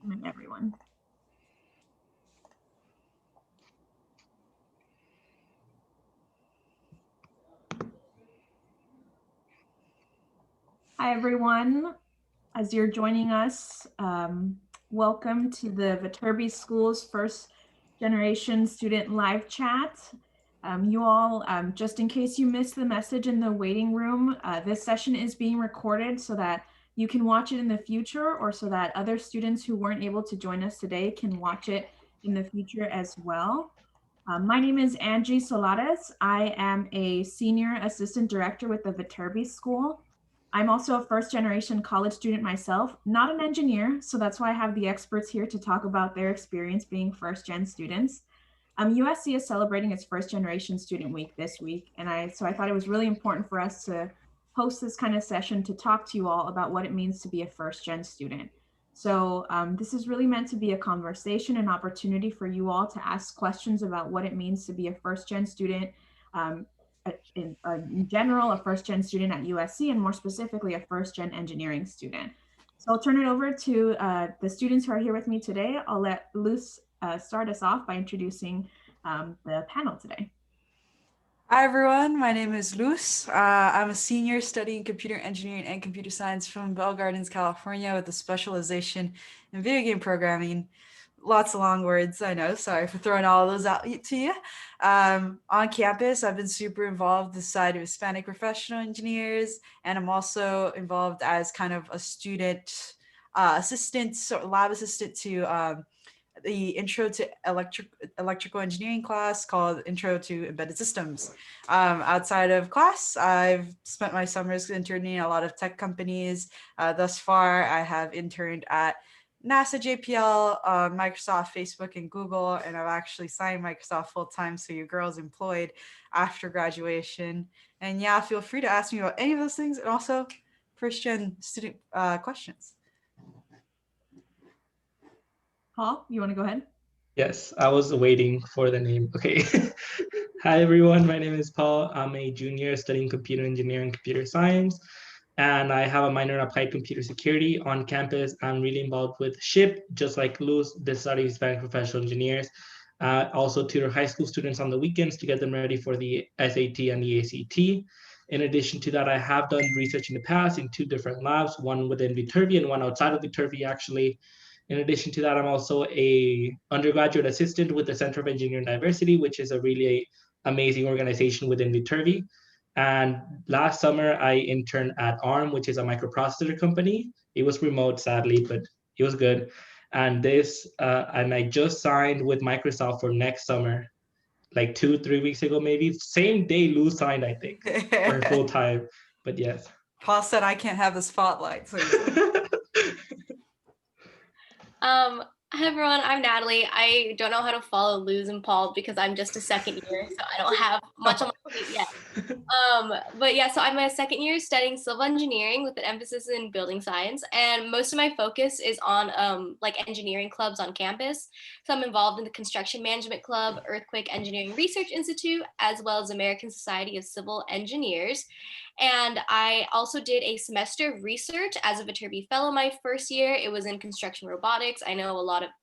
welcoming everyone. Hi, everyone. As you're joining us, welcome to the Viterbi School's first generation student live chat. You all, just in case you missed the message in the waiting room, this session is being recorded so that you can watch it in the future, or so that other students who weren't able to join us today can watch it in the future as well. My name is Angie Solares. I am a senior assistant director with the Viterbi School. I'm also a first generation college student myself, not an engineer, so that's why I have the experts here to talk about their experience being first gen students. USC is celebrating its first generation student week this week, and so I thought it was really important for us to host this kind of session to talk to you all about what it means to be a first gen student. So this is really meant to be a conversation, an opportunity for you all to ask questions about what it means to be a first gen student, in general, a first gen student at USC, and more specifically, a first gen engineering student. So I'll turn it over to the students who are here with me today. I'll let Luz start us off by introducing the panel today. Hi everyone, my name is Luz. I'm a senior studying computer engineering and computer science from Bell Gardens, California, with a specialization in video game programming. Lots of long words, I know. Sorry for throwing all of those out to you. On campus, I've been super involved with the side of Hispanic professional engineers, and I'm also involved as kind of a student assistant, so lab assistant to the intro to electrical engineering class called Intro to Embedded Systems. Outside of class, I've spent my summers interning at a lot of tech companies. Thus far, I have interned at NASA, JPL, Microsoft, Facebook, and Google, and I've actually signed Microsoft full-time, so your girl's employed after graduation. And yeah, feel free to ask me about any of those things, and also first-gen student questions. Paul, you want to go ahead? Yes, I was waiting for the name. Okay. Hi, everyone. My name is Paul. I'm a junior studying computer engineering and computer science, and I have a minor in applied computer security on campus. I'm really involved with SHIP, just like Luz, the study of Hispanic professional engineers. Also tutor high school students on the weekends to get them ready for the SAT and the ACT. In addition to that, I have done research in the past in 2 different labs, one within Viterbi and one outside of Viterbi, actually. In addition to that, I'm also a undergraduate assistant with the Center of Engineering Diversity, which is a really amazing organization within Viterbi. And last summer, I interned at ARM, which is a microprocessor company. It was remote, sadly, but it was good. And I just signed with Microsoft for next summer, like 2-3 weeks ago, maybe. Same day Lou signed, I think, for full time. But yes. Paul said I can't have the spotlight. So Hi everyone, I'm Natalie. I don't know how to follow Luz and Paul because I'm just a second year, so I don't have much on my plate yet. But yeah, so I'm a second year studying civil engineering with an emphasis in building science, and most of my focus is on like engineering clubs on campus. So I'm involved in the Construction Management Club, Earthquake Engineering Research Institute, as well as American Society of Civil Engineers. And I also did a semester of research as a Viterbi fellow my first year. It was in construction robotics. I know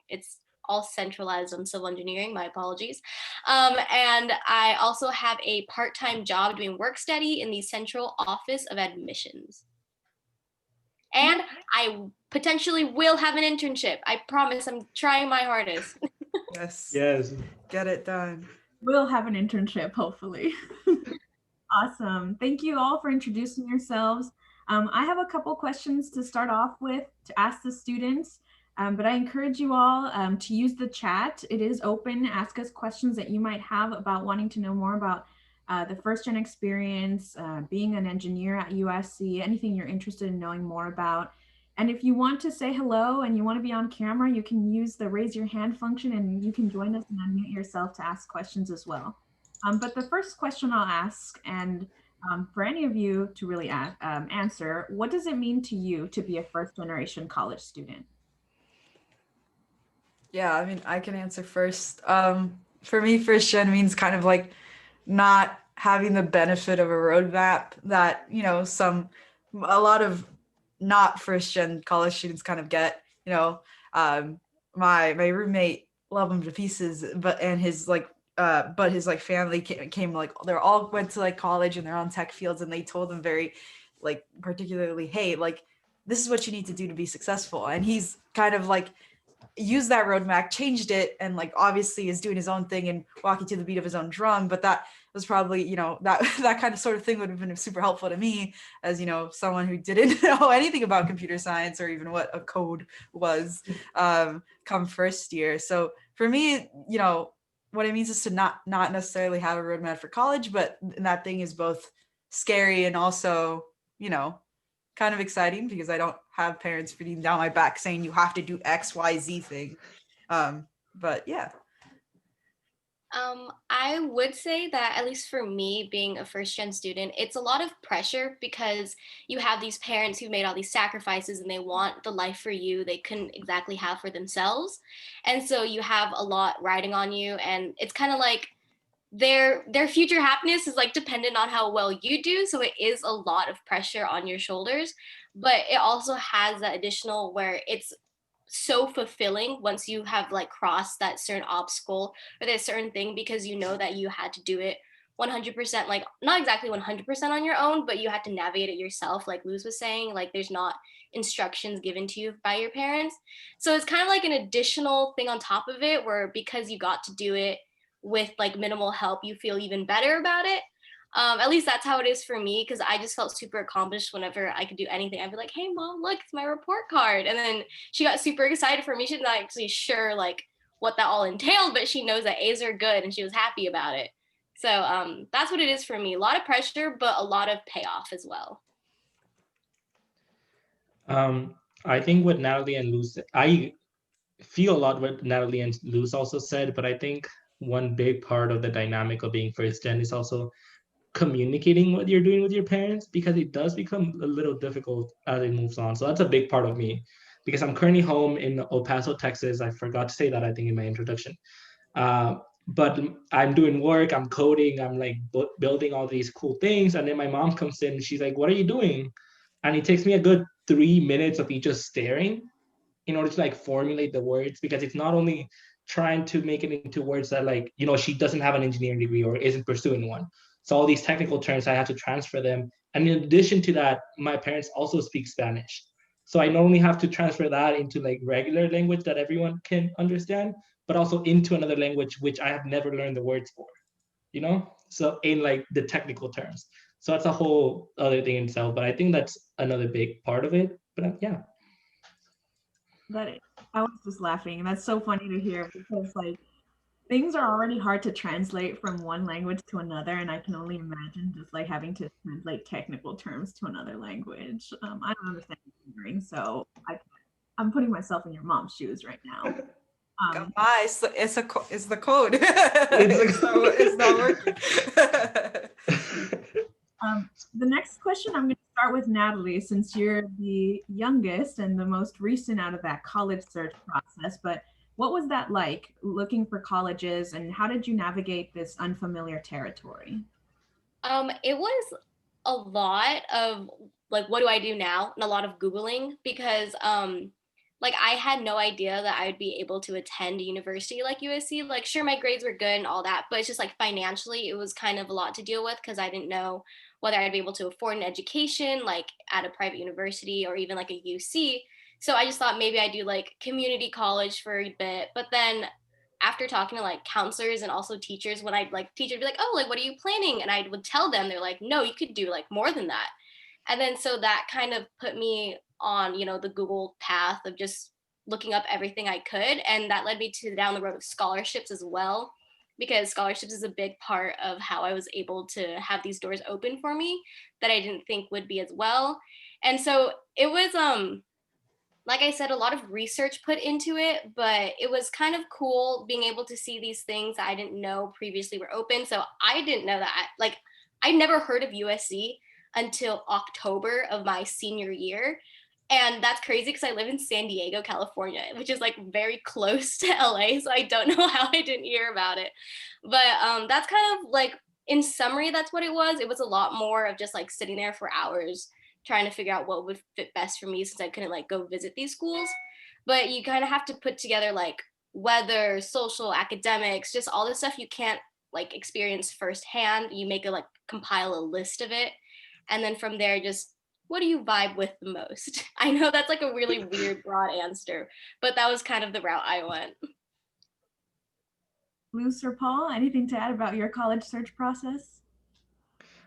it's all centralized on civil engineering, my apologies. And I also have a part-time job doing work study in the Central Office of Admissions. And I potentially will have an internship. I promise, I'm trying my hardest. Yes. Get it done. We'll have an internship, hopefully. Awesome. Thank you all for introducing yourselves. I have a couple questions to start off with to ask the students, but I encourage you all to use the chat. It is open. Ask us questions that you might have about wanting to know more about the first gen experience, being an engineer at USC, anything you're interested in knowing more about. And if you want to say hello and you want to be on camera, you can use the raise your hand function and you can join us and unmute yourself to ask questions as well. But the first question I'll ask, and for any of you to really answer, what does it mean to you to be a first generation college student? Yeah, I mean, I can answer first. For me, first gen means kind of like not having the benefit of a roadmap that, a lot of not first gen college students kind of get. you know, my roommate, love him to pieces, but his like family came like they all went to like college and they're on tech fields, and they told him very like particularly, hey, like this is what you need to do to be successful. And he's kind of like used that roadmap, changed it, and like obviously is doing his own thing and walking to the beat of his own drum. But that was probably, you know, that that kind of sort of thing would have been super helpful to me as, you know, someone who didn't know anything about computer science or even what a code was come first year. So for me, you know, what it means is to not necessarily have a roadmap for college, but that thing is both scary and also, you know, kind of exciting because I don't have parents beating down my back saying you have to do XYZ thing. But yeah. I would say that at least for me, being a first gen student, it's a lot of pressure because you have these parents who've made all these sacrifices and they want the life for you they couldn't exactly have for themselves. And so you have a lot riding on you, and it's kind of like their future happiness is like dependent on how well you do, so it is a lot of pressure on your shoulders, but it also has that additional where it's so fulfilling once you have like crossed that certain obstacle or that certain thing, because you know that you had to do it 100%, like not exactly 100% on your own, but you had to navigate it yourself, like Luz was saying, like there's not instructions given to you by your parents. So it's kind of like an additional thing on top of it, where because you got to do it with like minimal help, you feel even better about it. At least that's how it is for me, because I just felt super accomplished whenever I could do anything. I'd be like, hey mom, look, it's my report card. And then she got super excited for me. She's not actually sure like what that all entailed, but she knows that A's are good and she was happy about it. So that's what it is for me. A lot of pressure, but a lot of payoff as well. I think what Natalie and Luz, I feel a lot what Natalie and Luz also said, but I think one big part of the dynamic of being first gen is also communicating what you're doing with your parents, because it does become a little difficult as it moves on. So that's a big part of me, because I'm currently home in El Paso, Texas. I forgot to say that, I think, in my introduction. Uh, but I'm doing work, I'm coding, I'm like building all these cool things. And then my mom comes in and she's like, what are you doing? And it takes me a good 3 minutes of me just staring in order to like formulate the words, because it's not only trying to make it into words that, like, you know, she doesn't have an engineering degree or isn't pursuing one. So all these technical terms, I have to transfer them. And in addition to that, my parents also speak Spanish. So I not only have to transfer that into like regular language that everyone can understand, but also into another language which I have never learned the words for, you know? So in like the technical terms. So that's a whole other thing in itself. But I think that's another big part of it. But yeah. I was just laughing, and that's so funny to hear because like things are already hard to translate from one language to another, and I can only imagine just like having to translate technical terms to another language. I don't understand engineering, so I'm putting myself in your mom's shoes right now. It's the code. It's it's not working. The next question, I'm going to start with Natalie, since you're the youngest and the most recent out of that college search process. But what was that like, looking for colleges, and how did you navigate this unfamiliar territory? It was a lot of like, what do I do now? And a lot of Googling, because like I had no idea that I would be able to attend a university like USC. Like, sure, my grades were good and all that, but it's just like financially, it was kind of a lot to deal with because I didn't know whether I'd be able to afford an education like at a private university or even like a UC. So I just thought maybe I'd do like community college for a bit. But then after talking to like counselors and also teachers, when I'd like teachers be like, oh, like what are you planning? And I would tell them, they're like, no, you could do like more than that. And then so that kind of put me on, you know, the Google path of just looking up everything I could. And that led me to down the road of scholarships as well, because scholarships is a big part of how I was able to have these doors open for me that I didn't think would be as well. And so it was like I said, a lot of research put into it, but it was kind of cool being able to see these things that I didn't know previously were open. So I didn't know that, like, I never heard of USC until October of my senior year. And that's crazy because I live in San Diego, California, which is like very close to LA. So I don't know how I didn't hear about it. But that's kind of like, in summary, that's what it was. It was a lot more of just like sitting there for hours trying to figure out what would fit best for me, since I couldn't like go visit these schools. but you kind of have to put together like weather, social, academics, just all this stuff you can't like experience firsthand. You make a like compile a list of it, and then from there, just what do you vibe with the most? I know that's like a really weird, broad answer, but that was kind of the route I went. Luce or Paul, anything to add about your college search process?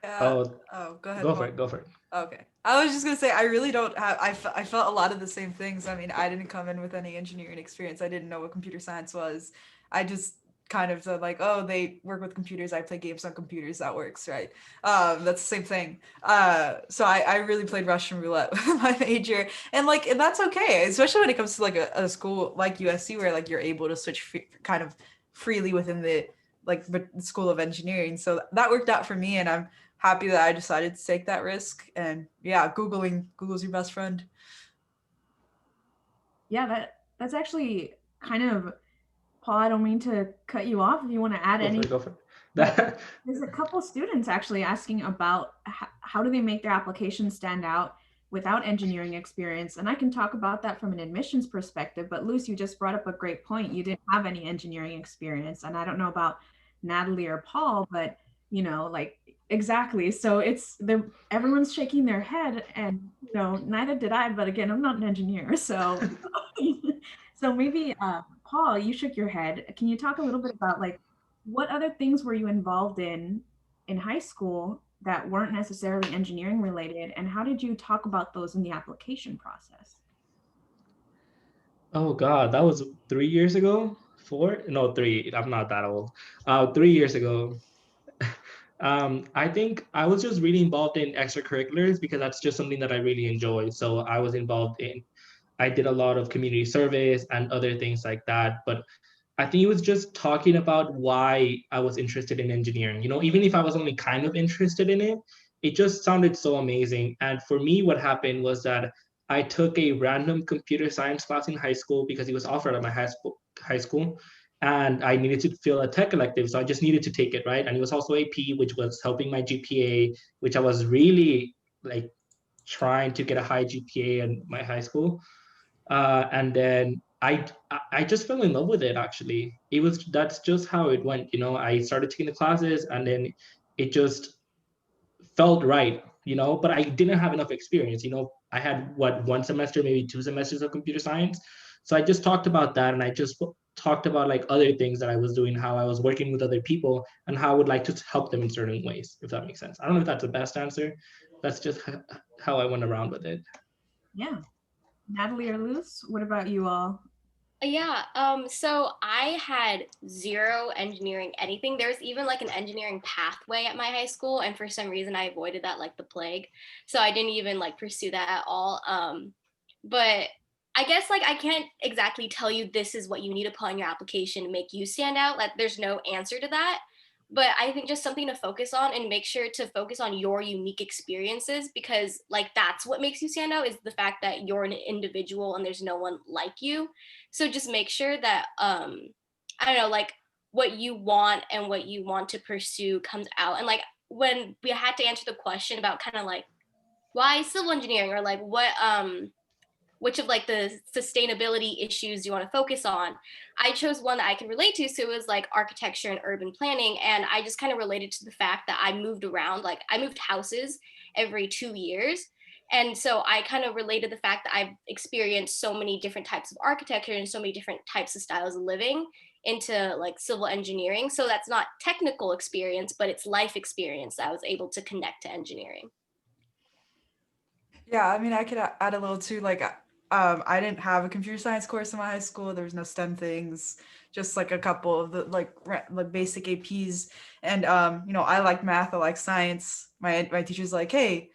Oh, Go ahead, go Paul. for it. Go for it. Okay. I was just gonna say, I really don't have, I felt a lot of the same things. I mean, I didn't come in with any engineering experience. I didn't know what computer science was. I just kind of said like, oh, they work with computers. I play games on computers. That works, right? That's the same thing. So I really played Russian roulette with my major, and like, and that's okay, especially when it comes to like a school like USC where like you're able to switch kind of freely within the like the School of Engineering. So that worked out for me, and I'm happy that I decided to take that risk. And yeah, Google's your best friend. Yeah, that's actually kind of, Paul, I don't mean to cut you off if you want to add any. Go for it. But there's a couple students actually asking about how do they make their application stand out without engineering experience. And I can talk about that from an admissions perspective, but Luce, you just brought up a great point. You didn't have any engineering experience. And I don't know about Natalie or Paul, but you know, like exactly. So everyone's shaking their head, and you know, neither did I, but again, I'm not an engineer. So so maybe Paul, you shook your head. Can you talk a little bit about like what other things were you involved in high school that weren't necessarily engineering related, and how did you talk about those in the application process? Oh God, that was 3 years ago. 4? No, 3. I'm not that old. 3 years ago. I think I was just really involved in extracurriculars because that's just something that I really enjoy. So I did a lot of community service and other things like that. But I think it was just talking about why I was interested in engineering. You know, even if I was only kind of interested in it, it just sounded so amazing. And for me, what happened was that I took a random computer science class in high school because it was offered at my high school, and I needed to fill a tech elective, so I just needed to take it, right? And it was also AP, which was helping my GPA, which I was really like trying to get a high GPA in my high school. And then I just fell in love with it. Actually, that's just how it went. You know, I started taking the classes, and then it just felt right. You know, but I didn't have enough experience. You know, I had one semester, maybe 2 semesters of computer science. So I just talked about that, and I just talked about like other things that I was doing, how I was working with other people, and how I would like to help them in certain ways, if that makes sense. I don't know if that's the best answer. That's just how I went around with it. Yeah. Natalie or Luce, what about you all? Yeah, so I had zero engineering anything. There's even like an engineering pathway at my high school, and for some reason I avoided that like the plague. So I didn't even like pursue that at all. But I guess like I can't exactly tell you this is what you need to put on your application to make you stand out. Like there's no answer to that. But I think just something to focus on and make sure to focus on your unique experiences, because like that's what makes you stand out, is the fact that you're an individual and there's no one like you. So just make sure that I don't know, like what you want and what you want to pursue comes out. And like when we had to answer the question about kind of like why civil engineering, or like what which of like the sustainability issues you want to focus on, I chose one that I can relate to. So it was like architecture and urban planning. And I just kind of related to the fact that I moved around, like I moved houses every 2 years. And so I kind of related the fact that I've experienced so many different types of architecture and so many different types of styles of living into like civil engineering. So that's not technical experience, but it's life experience that I was able to connect to engineering. Yeah, I mean, I could add a little too. Like, I didn't have a computer science course in my high school. There was no STEM things, just like a couple of the like basic APs. And you know, I like math. I like science. My teacher's like, hey,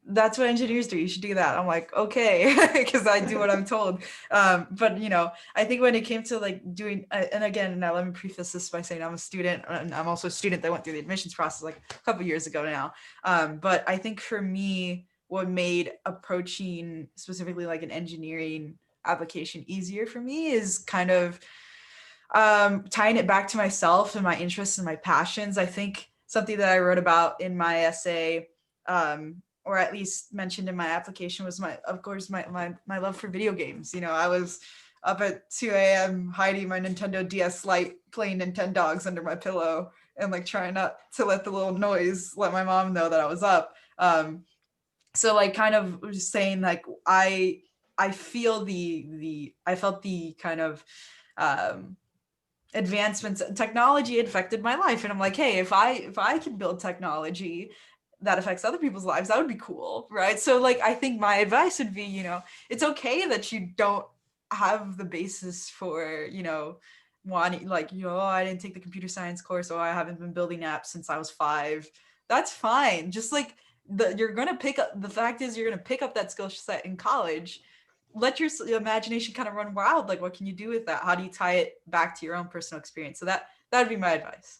that's what engineers do. You should do that. I'm like, okay, because I do what I'm told. But you know, I think when it came to like doing, and again, now let me preface this by saying I'm a student, and I'm also a student that went through the admissions process like a couple years ago now. But I think for me, what made approaching specifically like an engineering application easier for me is kind of tying it back to myself and my interests and my passions. I think something that I wrote about in my essay or at least mentioned in my application, was of course my love for video games. I was up at 2 a.m. hiding my Nintendo DS Lite, playing Nintendogs under my pillow, and like trying not to let the little noise let my mom know that I was up. So like kind of just saying like I felt the kind of advancements in technology affected my life, and I'm like, hey, if I can build technology that affects other people's lives, that would be cool, right? So like I think my advice would be, it's okay that you don't have the basis for wanting, like, I didn't take the computer science course, or I haven't been building apps since I was 5. That's fine. Just like the fact is you're gonna pick up that skill set in college. Let your imagination kind of run wild. Like, what can you do with that? How do you tie it back to your own personal experience? So that would be my advice.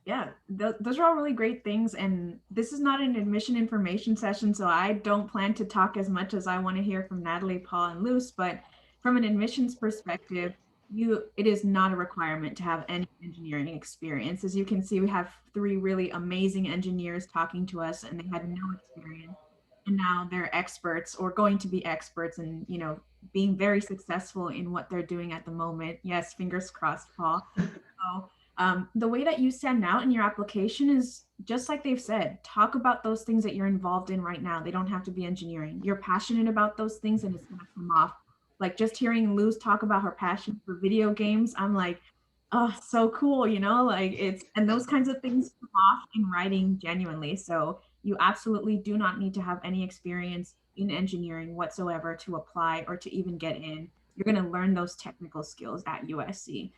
Yeah, those are all really great things. And this is not an admission information session, so I don't plan to talk as much as I want to hear from Natalie, Paul, and Luce. But from an admissions perspective, it is not a requirement to have any engineering experience. As you can see, we have 3 really amazing engineers talking to us, and they had no experience. And now they're experts, or going to be experts, and being very successful in what they're doing at the moment. Yes, fingers crossed, Paul. So the way that you stand out in your application is just like they've said, talk about those things that you're involved in right now. They don't have to be engineering. You're passionate about those things, and it's going to come off. Like just hearing Luz talk about her passion for video games, I'm like, oh, so cool, like and those kinds of things come off in writing genuinely. So you absolutely do not need to have any experience in engineering whatsoever to apply or to even get in. You're going to learn those technical skills at USC.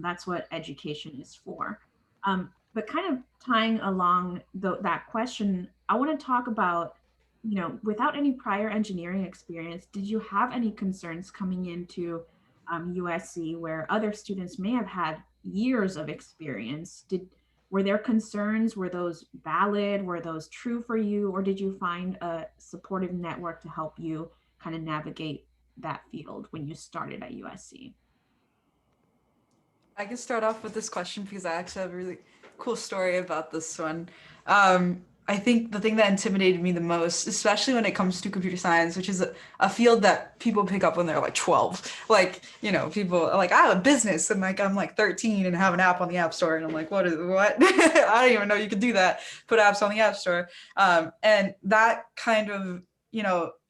That's what education is for. But kind of tying along that question, I want to talk about, without any prior engineering experience, did you have any concerns coming into USC where other students may have had years of experience? Were there concerns? Were those valid? Were those true for you? Or did you find a supportive network to help you kind of navigate that field when you started at USC? I can start off with this question because I actually have a really cool story about this one. I think the thing that intimidated me the most, especially when it comes to computer science, which is a field that people pick up when they're like 12. Like, people are like, I have a business, and like I'm like 13 and have an app on the App Store, and I'm like, what? I don't even know you could do that. Put apps on the App Store. And that kind of,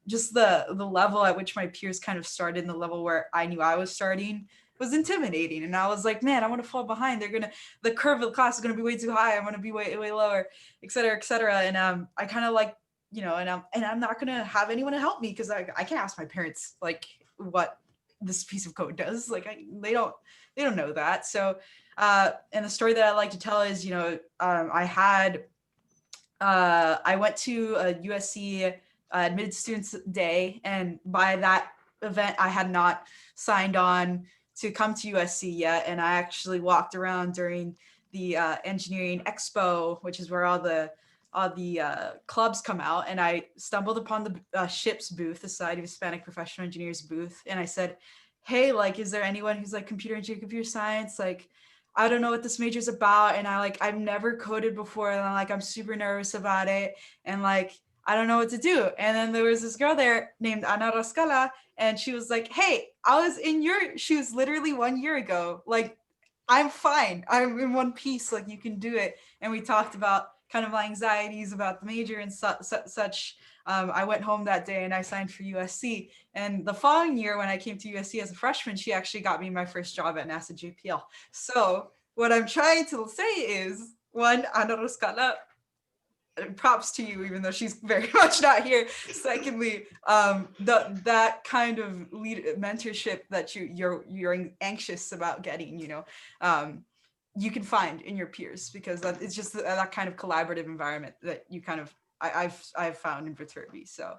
just the level at which my peers kind of started, and the level where I knew I was starting, was intimidating. And I was like, man, I'm gonna fall behind. The curve of the class is gonna be way too high. I'm gonna be way lower, et cetera, et cetera. And I kind of like, and I'm not gonna have anyone to help me because I can't ask my parents like what this piece of code does. Like they don't know that. So and the story that I like to tell is, I went to a USC admitted students day, and by that event I had not signed on to come to USC yet, and I actually walked around during the engineering expo, which is where all the clubs come out, and I stumbled upon the SHIPS booth, the Society of Hispanic Professional Engineers booth, and I said, hey, like, is there anyone who's like computer engineering, computer science? Like, I don't know what this major is about, and I've never coded before, and I'm super nervous about it, and like I don't know what to do. And then there was this girl there named Ana Rascala, and she was like, hey, I was in your shoes literally 1 year ago. Like, I'm fine. I'm in one piece. Like, you can do it. And we talked about kind of my anxieties about the major and such. I went home that day and I signed for USC. And the following year, when I came to USC as a freshman, she actually got me my first job at NASA JPL. So what I'm trying to say is, one, Ana Rascala, props to you, even though she's very much not here. Secondly, that kind of mentorship that you're anxious about getting, you can find in your peers, because it's just that kind of collaborative environment that you kind of I've found in Viterbi. So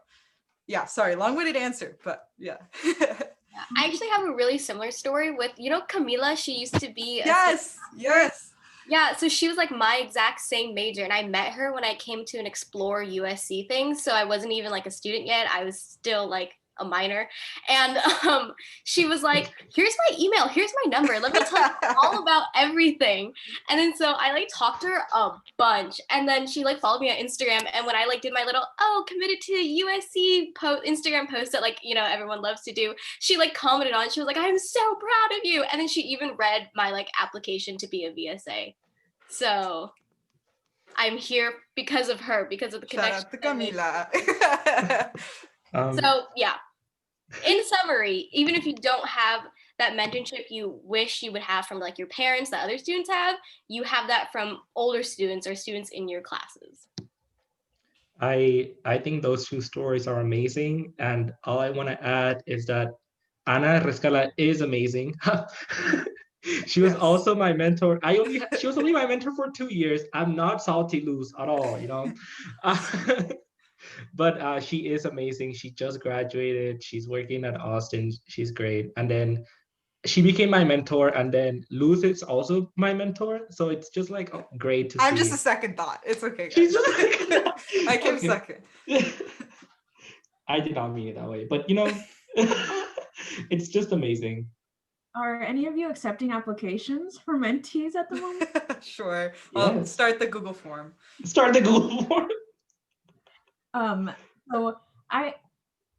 yeah, sorry, long-winded answer, but yeah. I actually have a really similar story with, Camila. She used to be yes. Yeah, so she was like my exact same major, and I met her when I came to an Explore USC thing. So I wasn't even like a student yet. I was still like a minor. And she was like, here's my email, here's my number, let me tell you all about everything. And then so I like talked to her a bunch, and then she like followed me on Instagram. And when I like did my little committed to USC Instagram post that like, you know, everyone loves to do, she like commented on it. She was like, I'm so proud of you. And then she even read my like application to be a VSA. So I'm here because of her, because of the connection. Shout out to Camila. So yeah, in summary, even if you don't have that mentorship you wish you would have from like your parents that other students have, you have that from older students or students in your classes. I think those two stories are amazing. And all I want to add is that Ana Rescala is amazing. She was also my mentor. She was only my mentor for 2 years. I'm not salty Luz at all, you know. But she is amazing. She just graduated. She's working at Austin. She's great. And then she became my mentor, and then Luz is also my mentor. So it's just like great to see. I'm just a second thought. It's okay, guys. She's just a second thought. I came Okay. second. I did not mean it that way, but you know, it's just amazing. Are any of you accepting applications for mentees at the moment? Sure. Yes. Start the Google form. Start the Google form. So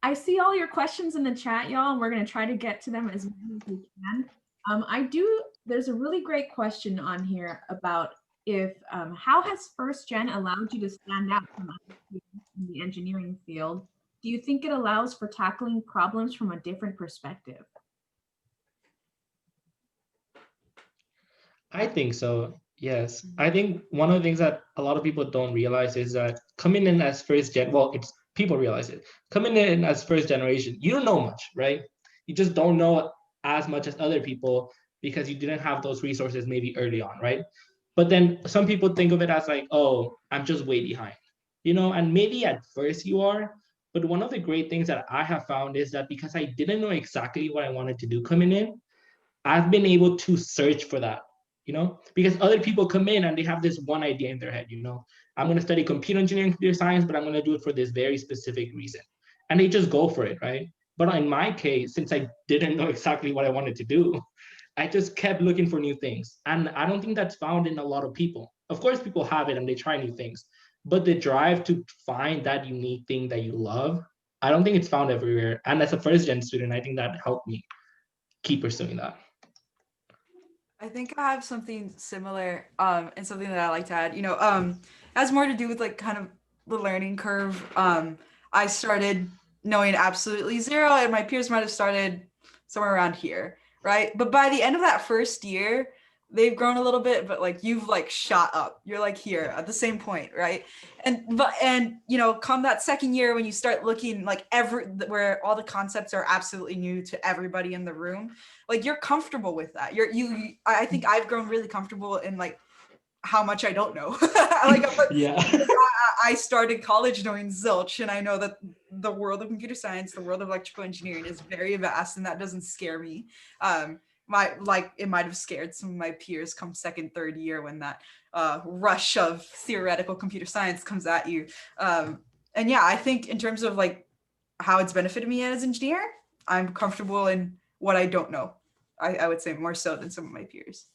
I see all your questions in the chat, y'all, and we're going to try to get to them as many as we can. There's a really great question on here about how has first gen allowed you to stand out from other students in the engineering field? Do you think it allows for tackling problems from a different perspective? I think so. Yes. I think one of the things that a lot of people don't realize is that coming in as first gen, people realize it. Coming in as first generation, you don't know much, right? You just don't know as much as other people because you didn't have those resources maybe early on, right? But then some people think of it as like, oh, I'm just way behind, you know, and maybe at first you are. But one of the great things that I have found is that because I didn't know exactly what I wanted to do coming in, I've been able to search for that, you know, because other people come in and they have this one idea in their head, you know, I'm going to study computer engineering, computer science, but I'm going to do it for this very specific reason. And they just go for it, right? But in my case, since I didn't know exactly what I wanted to do, I just kept looking for new things. And I don't think that's found in a lot of people. Of course, people have it and they try new things, but the drive to find that unique thing that you love, I don't think it's found everywhere. And as a first gen student, I think that helped me keep pursuing that. I think I have something similar, and something that I like to add, you know, has more to do with like kind of the learning curve. I started knowing absolutely zero, and my peers might have started somewhere around here, right? But by the end of that first year, they've grown a little bit, but like you've like shot up. You're like here at the same point, right? And you know, come that second year when you start looking like where all the concepts are absolutely new to everybody in the room, like you're comfortable with that. I think I've grown really comfortable in like how much I don't know. Yeah. I started college knowing zilch, and I know that the world of computer science, the world of electrical engineering is very vast, and that doesn't scare me. It might have scared some of my peers come second, third year when that rush of theoretical computer science comes at you. And yeah, I think in terms of like how it's benefited me as an engineer, I'm comfortable in what I don't know. I would say more so than some of my peers.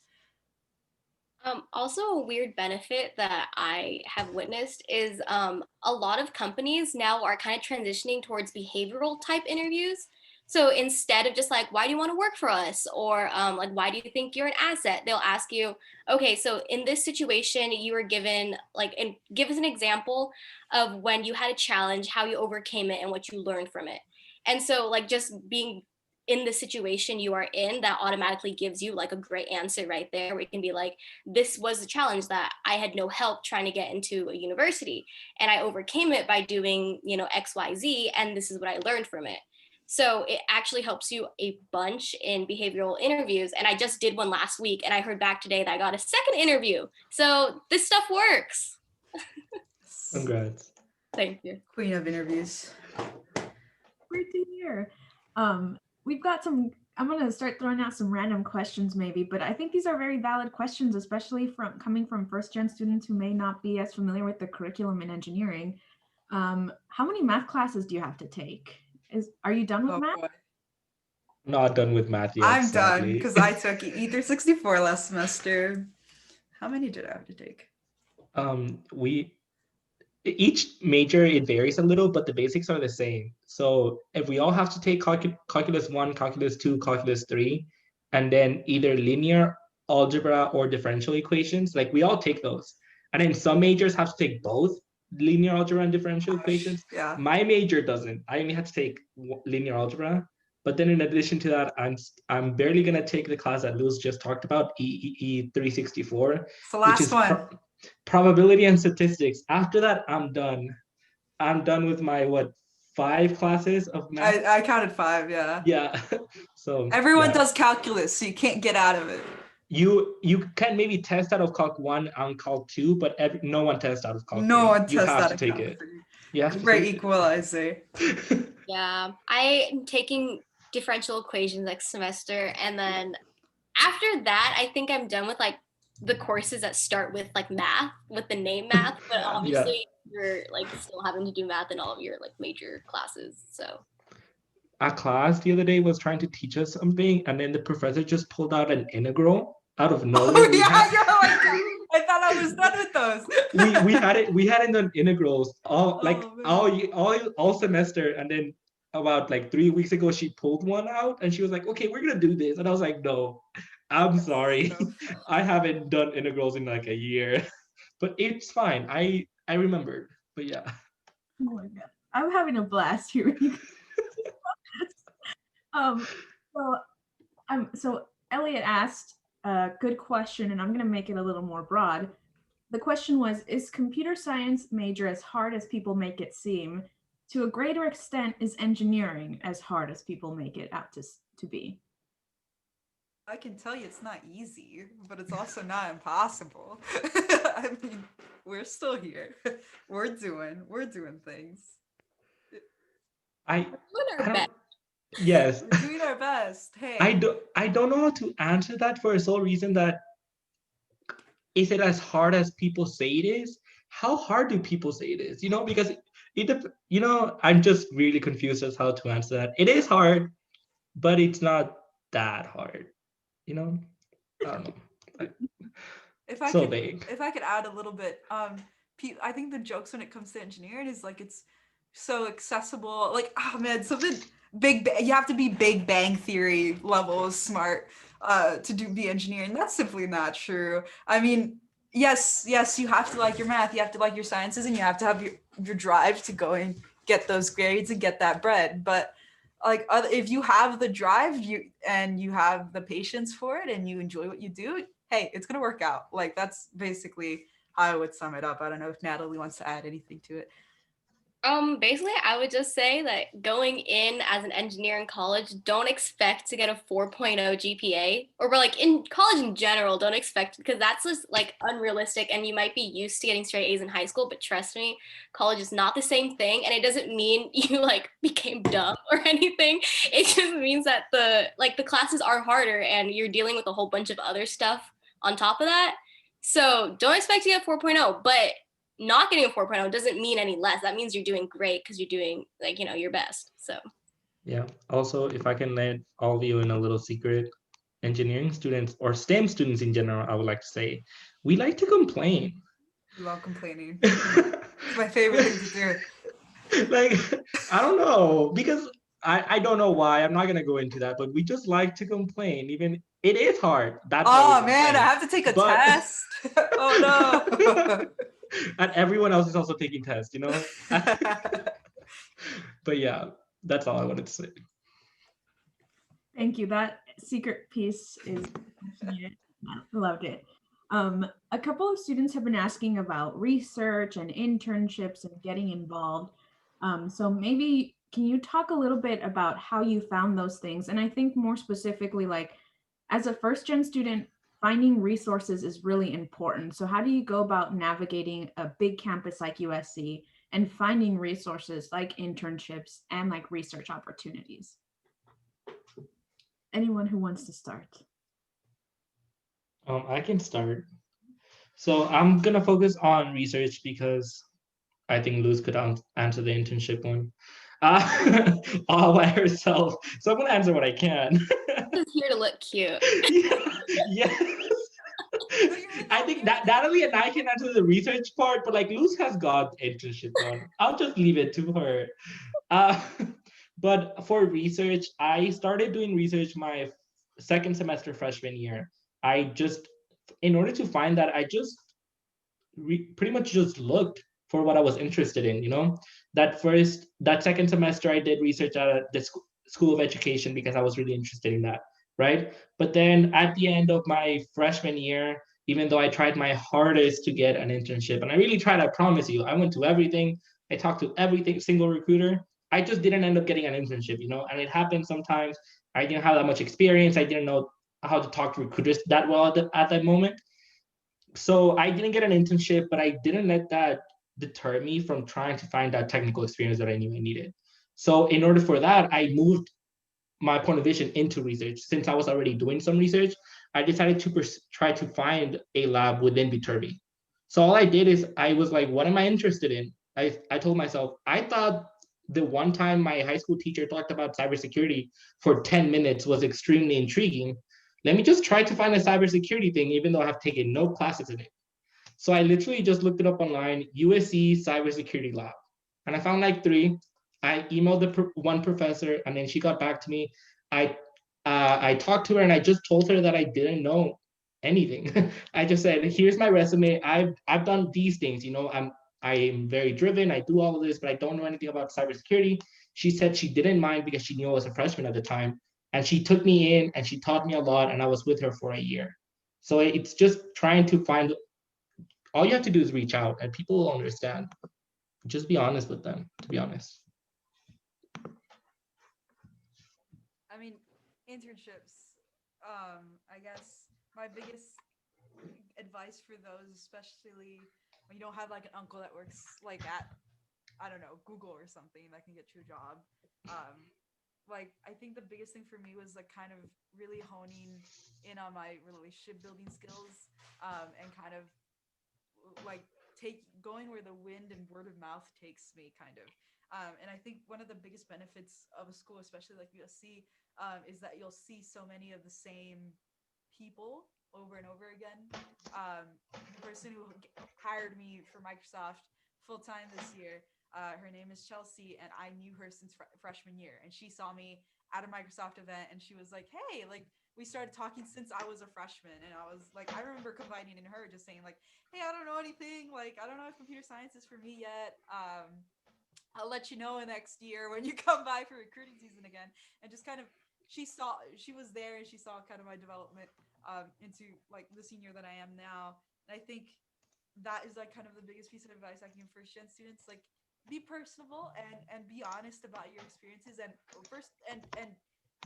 Also, a weird benefit that I have witnessed is a lot of companies now are kind of transitioning towards behavioral type interviews. So instead of just like, why do you want to work for us? Or like, why do you think you're an asset? They'll ask you, okay, so in this situation, you were given like, and give us an example of when you had a challenge, how you overcame it and what you learned from it. And so like just being in the situation you are in, that automatically gives you like a great answer right there, where you can be like, this was the challenge that I had no help trying to get into a university, and I overcame it by doing, you know, XYZ, and this is what I learned from it. So it actually helps you a bunch in behavioral interviews. And I just did one last week, and I heard back today that I got a second interview. So this stuff works. Congrats. Thank you. Queen of interviews. Great to hear. We've got some, I'm going to start throwing out some random questions maybe, but I think these are very valid questions, especially coming from first gen students who may not be as familiar with the curriculum in engineering. How many math classes do you have to take? Are you done with Oh, math? boy. Not done with math yet. I'm done sadly. because I took E364 last semester. How many did I have to take? Each major, it varies a little, but the basics are the same. So if we all have to take calculus 1, calculus 2, calculus 3, and then either linear algebra or differential equations, like we all take those. And then some majors have to take both linear algebra and differential equations. Yeah. My major doesn't. I only had to take linear algebra. But then in addition to that, I'm barely gonna take the class that Luz just talked about, E364, It's the which last is one. probability and statistics. After that, I'm done. I'm done with my 5 classes of math. I counted 5, yeah. Yeah. So Everyone yeah. does calculus, so you can't get out of it. You can maybe test out of Calc 1 and Calc 2, but no one tests out of Calc 3. No one You tests have out to of take calc it. 3. You have to Great take equalizer. it. Yeah, I'm taking differential equations next semester, and then after that, I think I'm done with like the courses that start with like math, with the name math, but obviously you're like still having to do math in all of your like major classes. So A class the other day was trying to teach us something, and then the professor just pulled out an integral out of nowhere. Oh, I thought I was done with those. we had it in integrals all like man. all semester, and then about like 3 weeks ago she pulled one out and she was like, okay, we're gonna do this, and I was like, no, I'm sorry. So I haven't done integrals in like a year. But it's fine. I remembered. But yeah. Oh my god, I'm having a blast here. So Elliot asked a good question, and I'm going to make it a little more broad. The question was, is computer science major as hard as people make it seem? To a greater extent, is engineering as hard as people make it out to be? I can tell you it's not easy, but it's also not impossible. I mean, we're still here. We're doing things. I doing our don't- best. yes. We're doing our best. Hey. I don't know how to answer that for a sole reason that, is it as hard as people say it is? How hard do people say it is? Because I'm just really confused as how to answer that. It is hard, but it's not that hard. I don't know. If I So could, vague. if I could add a little bit, I think the jokes when it comes to engineering is like it's so accessible. Like, oh man, something big. You have to be Big Bang Theory level smart to be engineering. That's simply not true. I mean, yes, you have to like your math, you have to like your sciences, and you have to have your drive to go and get those grades and get that bread. But like, if you have the drive, you have the patience for it, and you enjoy what you do, hey, it's gonna work out. Like, that's basically how I would sum it up. I don't know if Natalie wants to add anything to it. Basically, I would just say that going in as an engineer in college, don't expect to get a 4.0 GPA, or like in college in general, don't expect, because that's just like unrealistic, and you might be used to getting straight A's in high school, but trust me, college is not the same thing, and it doesn't mean you like became dumb or anything. It just means that the classes are harder, and you're dealing with a whole bunch of other stuff on top of that. So don't expect to get 4.0, but not getting a 4.0 doesn't mean any less. That means you're doing great because you're doing your best. So yeah. Also, if I can let all of you in a little secret, engineering students or STEM students in general, I would like to say, we like to complain. We love complaining. It's my favorite thing to do. Like, I don't know, because I don't know why. I'm not gonna go into that, but we just like to complain. Even it is hard. That's oh man, I have to take a test. Oh no. And everyone else is also taking tests, But yeah, that's all I wanted to say. Thank you. That secret piece is I loved it. A couple of students have been asking about research and internships and getting involved. So maybe can you talk a little bit about how you found those things? And I think more specifically, like as a first gen student, finding resources is really important. So how do you go about navigating a big campus like USC and finding resources like internships and like research opportunities? Anyone who wants to start? I can start. So I'm gonna focus on research because I think Luz could answer the internship one. all by herself. So I'm gonna answer what I can. Just here to look cute. Yes. I think that Natalie and I can answer the research part, but like Luz has got internship done. I'll just leave it to her. Uh, but for research, I started doing research my second semester freshman year. I just, in order to find that, I just pretty much just looked for what I was interested in. That second semester, I did research at the School of Education because I was really interested in that, right? But then at the end of my freshman year, even though I tried my hardest to get an internship, and I really tried, I promise you, I went to everything, I talked to every single recruiter, I just didn't end up getting an internship, and it happened sometimes. I didn't have that much experience. I didn't know how to talk to recruiters that well at that moment. So I didn't get an internship, but I didn't let that deter me from trying to find that technical experience that I knew I needed. So in order for that, I moved my point of vision into research. Since I was already doing some research, I decided to try to find a lab within Viterbi. So all I did is I was like, what am I interested in? I told myself, I thought the one time my high school teacher talked about cybersecurity for 10 minutes was extremely intriguing. Let me just try to find a cybersecurity thing, even though I have taken no classes in it. So I literally just looked it up online, USC Cybersecurity Lab. And I found like 3. I emailed the one professor, and then she got back to me. I talked to her, and I just told her that I didn't know anything. I just said, here's my resume. I've done these things. I'm very driven. I do all of this, but I don't know anything about cybersecurity. She said she didn't mind because she knew I was a freshman at the time. And she took me in and she taught me a lot, and I was with her for a year. So it's just trying to find, all you have to do is reach out and people will understand. Just be honest with them, to be honest. I mean, internships, I guess my biggest advice for those, especially when you don't have like an uncle that works like at, I don't know, Google or something that can get you a job. Like I think the biggest thing for me was like kind of really honing in on my relationship building skills, and kind of like going where the wind and word of mouth takes me, kind of. And I think one of the biggest benefits of a school, especially like USC, is that you'll see so many of the same people over and over again. The person who hired me for Microsoft full time this year, her name is Chelsea, and I knew her since freshman year. And she saw me at a Microsoft event, and she was like, "Hey, like we started talking since I was a freshman." And I was like, I remember confiding in her, just saying like, "Hey, I don't know anything. Like, I don't know if computer science is for me yet. I'll let you know next year when you come by for recruiting season again." And just kind of, she was there, and she saw kind of my development into like the senior that I am now. And I think that is like kind of the biggest piece of advice I can give first gen students. Like, be personable and be honest about your experiences, and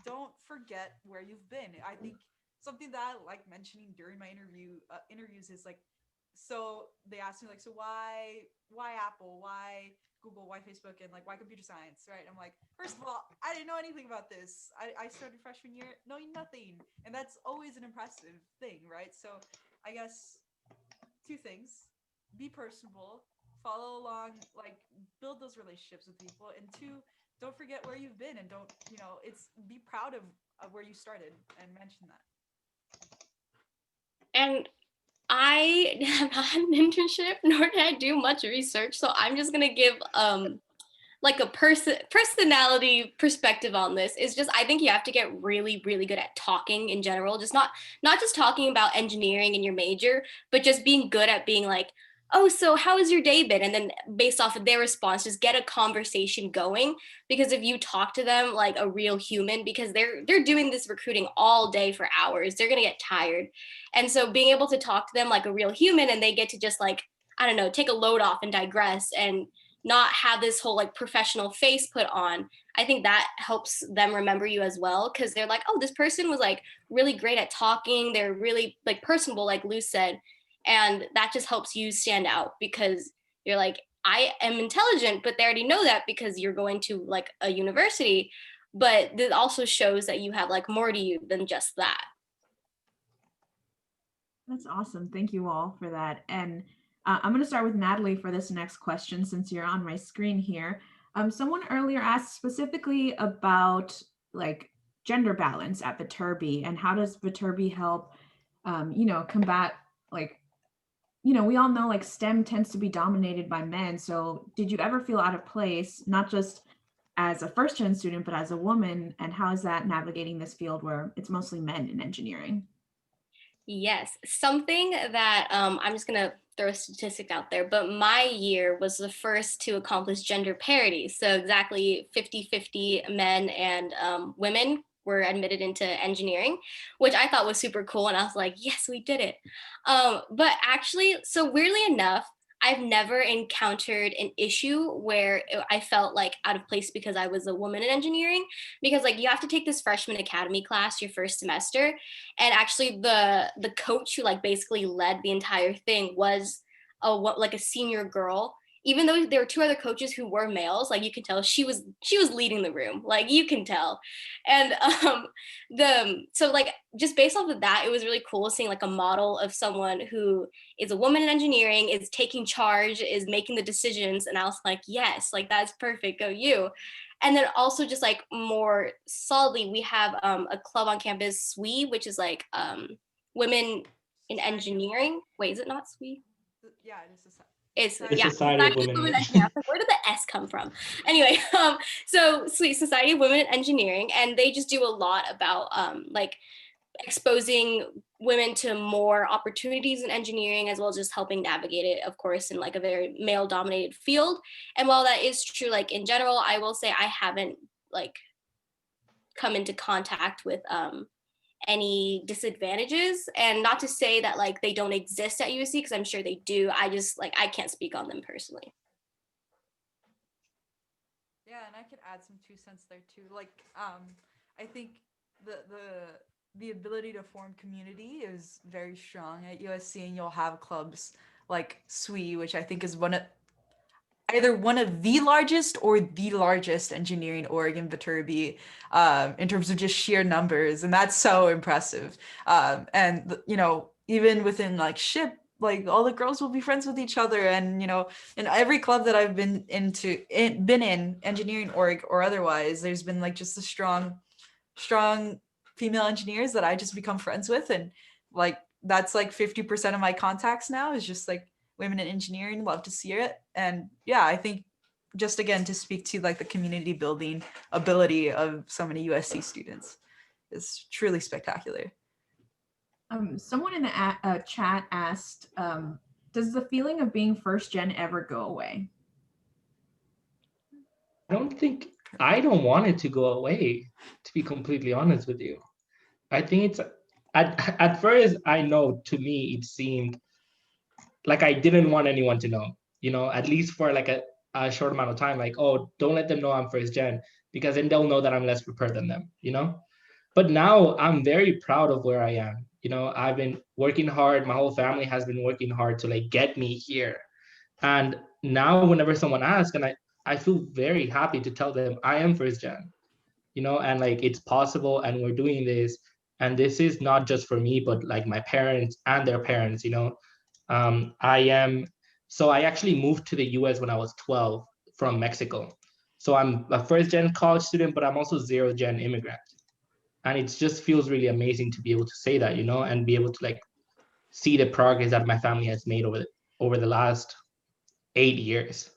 don't forget where you've been. I think something that I like mentioning during my interviews is like, so they asked me like, so why Apple, why Google, why Facebook, and like why computer science, right? I'm like, first of all, I didn't know anything about this. I started freshman year knowing nothing, and that's always an impressive thing, right? So I guess 2 things: be personable, follow along, like build those relationships with people, and 2, don't forget where you've been, and don't, it's be proud of where you started and mention that. And I have not had an internship, nor did I do much research. So I'm just gonna give like a personality perspective on this. Is just, I think you have to get really, really good at talking in general. Just not just talking about engineering in your major, but just being good at being like, "Oh, so how has your day been?" And then based off of their response, just get a conversation going. Because if you talk to them like a real human, because they're doing this recruiting all day for hours, they're gonna get tired. And so being able to talk to them like a real human, and they get to just like, I don't know, take a load off and digress and not have this whole like professional face put on. I think that helps them remember you as well, because they're like, "Oh, this person was like really great at talking. They're really like personable," like Lou said. And that just helps you stand out, because you're like, "I am intelligent," but they already know that because you're going to like a university. But it also shows that you have like more to you than just that. That's awesome. Thank you all for that. And I'm going to start with Natalie for this next question, since you're on my screen here. Someone earlier asked specifically about like gender balance at Viterbi, and how does Viterbi help, combat like, we all know like STEM tends to be dominated by men. So did you ever feel out of place, not just as a first gen student, but as a woman? And how is that navigating this field where it's mostly men in engineering? Yes, something that I'm just gonna throw a statistic out there, but my year was the first to accomplish gender parity. So exactly 50-50 men and women were admitted into engineering, which I thought was super cool. And I was like, yes, we did it. But actually, so weirdly enough, I've never encountered an issue where I felt like out of place because I was a woman in engineering, because like you have to take this freshman academy class your first semester, and actually the coach who like basically led the entire thing was like a senior girl. Even though there were two other coaches who were males, like you can tell she was leading the room, like you can tell. And the so like just based off of that, it was really cool seeing like a model of someone who is a woman in engineering, is taking charge, is making the decisions. And I was like, yes, like that's perfect, go you. And then also just like more solidly, we have a club on campus, SWE, which is like women in engineering. Wait, is it not SWE? Yeah, it is. It's The yeah, Society of Society of Women Women in in Engineering. I was like, where did the S come from? Anyway, so SWE, Society of Women in Engineering, and they just do a lot about like exposing women to more opportunities in engineering, as well as just helping navigate it, of course, in like a very male dominated field. And while that is true, like in general, I will say I haven't like come into contact with any disadvantages, and not to say that like they don't exist at USC, because I'm sure they do. I just like I can't speak on them personally. Yeah, and I could add some 2 cents there too. Like, I think the ability to form community is very strong at USC, and you'll have clubs like SWE, which I think is either one of the largest or the largest engineering org in Viterbi, in terms of just sheer numbers, and that's so impressive. And even within like SHIP, like all the girls will be friends with each other, and in every club that I've been in engineering org or otherwise, there's been like just a strong female engineers that I just become friends with, and like that's like 50% of my contacts now is just like women in engineering. Love to see it. And yeah, I think just again to speak to like the community building ability of so many USC students is truly spectacular. Someone in the chat asked, does the feeling of being first gen ever go away? I don't want it to go away, to be completely honest with you. I think it's at first, I know, to me it seemed like I didn't want anyone to know, at least for like a short amount of time, like, oh, don't let them know I'm first gen, because then they'll know that I'm less prepared than them. But now I'm very proud of where I am. I've been working hard. My whole family has been working hard to like get me here. And now whenever someone asks, and I feel very happy to tell them I am first gen, and like it's possible, and we're doing this. And this is not just for me, but like my parents and their parents. I actually moved to the US when I was 12 from Mexico. So I'm a first gen college student, but I'm also zero gen immigrant. And it just feels really amazing to be able to say that, and be able to like see the progress that my family has made over the last 8 years.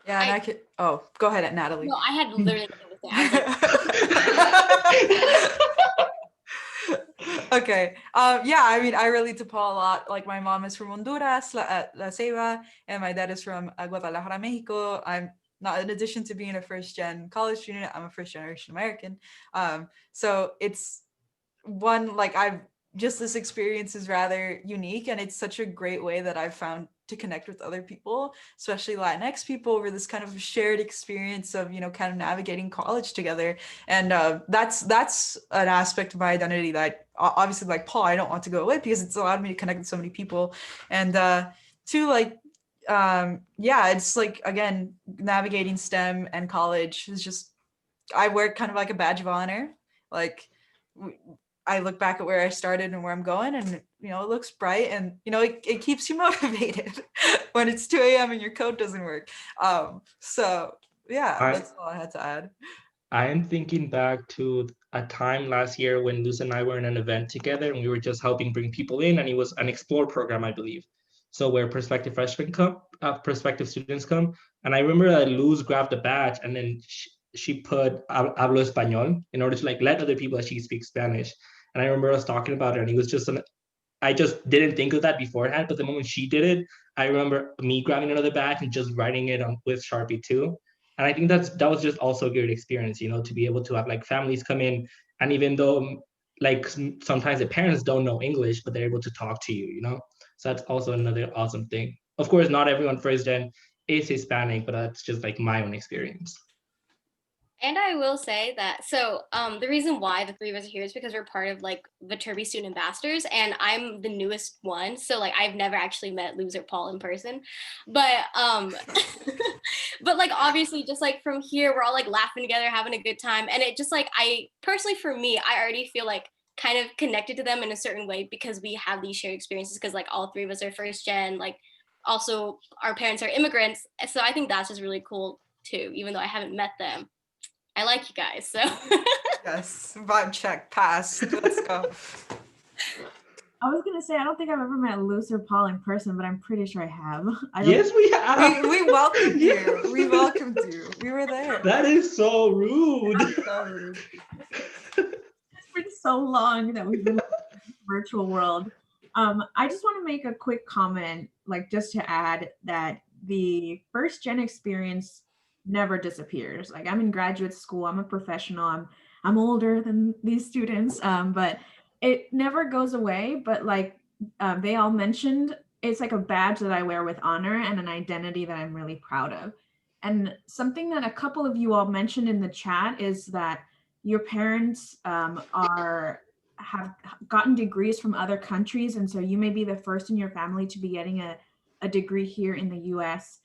Yeah, and I could. Oh, go ahead, Natalie. No, I had literally nothing to say. I was like, Okay. Yeah, I mean, I relate to Paul a lot. Like, my mom is from Honduras, La Ceiba, and my dad is from Guadalajara, Mexico. I'm not, in addition to being a first gen college student, I'm a first generation American. So it's one, like, this experience is rather unique, and it's such a great way that I've found to connect with other people, especially Latinx people, over this kind of shared experience of, kind of navigating college together. And that's an aspect of my identity that obviously, like Paul, I don't want to go away, because it's allowed me to connect with so many people. And two, like, yeah, it's like, again, navigating STEM and college is just, I wear kind of like a badge of honor. Like, I look back at where I started and where I'm going, and you know, it looks bright, and you know, it keeps you motivated when it's 2 a.m. and your code doesn't work. So yeah, that's all I had to add. I am thinking back to a time last year when Luz and I were in an event together, and we were just helping bring people in, and it was an Explore program, I believe. So where prospective freshmen come, prospective students come, and I remember that Luz grabbed a badge, and then she put hablo español in order to like let other people that she speaks Spanish. And I remember us talking about it, and it was just I just didn't think of that beforehand, but the moment she did it, I remember me grabbing another badge and just writing it on with Sharpie too. And I think that was just also a good experience, you know, to be able to have like families come in, and even though like sometimes the parents don't know English, but they're able to talk to you, you know. So that's also another awesome thing. Of course, not everyone first gen is Hispanic, but that's just like my own experience. And I will say that, so the reason why the three of us are here is because we're part of like Viterbi student ambassadors, and I'm the newest one. So like I've never actually met Luz or Paul in person, but but like obviously just like from here, we're all like laughing together, having a good time. And it just like, I personally, for me, I already feel like kind of connected to them in a certain way because we have these shared experiences, because like all three of us are first gen, like also our parents are immigrants. So I think that's just really cool too, even though I haven't met them. I like you guys, so. Yes, vibe check passed. Let's go. I was gonna say, I don't think I've ever met Luz or Paul in person, but I'm pretty sure I have. Yes, we have. We welcomed you. We welcomed you. We were there. That is so rude. So rude. It's been so long that we've been in the virtual world. I just want to make a quick comment, like just to add that the first gen experience never disappears. Like I'm in graduate school, I'm a professional, I'm older than these students, but it never goes away. But like they all mentioned, it's like a badge that I wear with honor and an identity that I'm really proud of. And something that a couple of you all mentioned in the chat is that your parents have gotten degrees from other countries, and so you may be the first in your family to be getting a degree here in the US.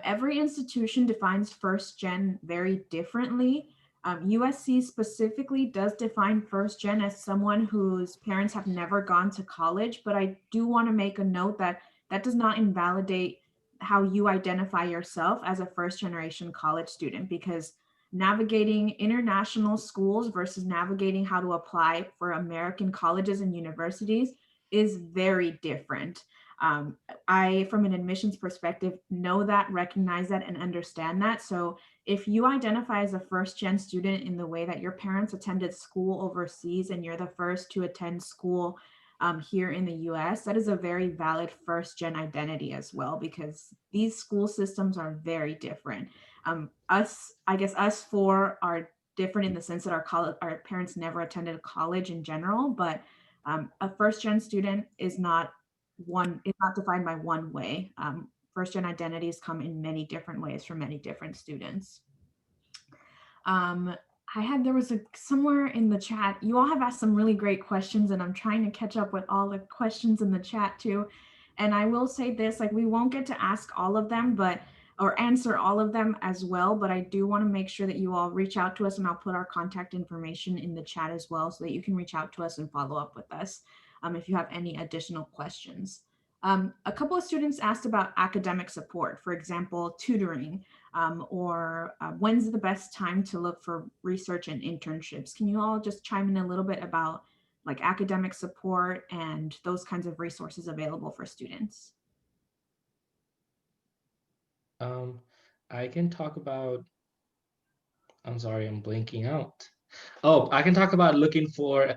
Every institution defines first gen very differently. USC specifically does define first gen as someone whose parents have never gone to college, but I do want to make a note that that does not invalidate how you identify yourself as a first generation college student, because navigating international schools versus navigating how to apply for American colleges and universities is very different. I, from an admissions perspective, know that, recognize that, and understand that. So if you identify as a first gen student in the way that your parents attended school overseas and you're the first to attend school here in the US, that is a very valid first gen identity as well, because these school systems are very different. Us four are different in the sense that our parents never attended college in general, but a first gen student is not defined by one way. First gen identities come in many different ways for many different students. There was somewhere in the chat, you all have asked some really great questions, and I'm trying to catch up with all the questions in the chat too. And I will say this, like we won't get to ask all of them, or answer all of them as well, but I do want to make sure that you all reach out to us, and I'll put our contact information in the chat as well so that you can reach out to us and follow up with us if you have any additional questions. A couple of students asked about academic support, for example, tutoring, or when's the best time to look for research and internships. Can you all just chime in a little bit about like academic support and those kinds of resources available for students? I can talk about, I'm sorry, I'm blanking out. Oh, I can talk about looking for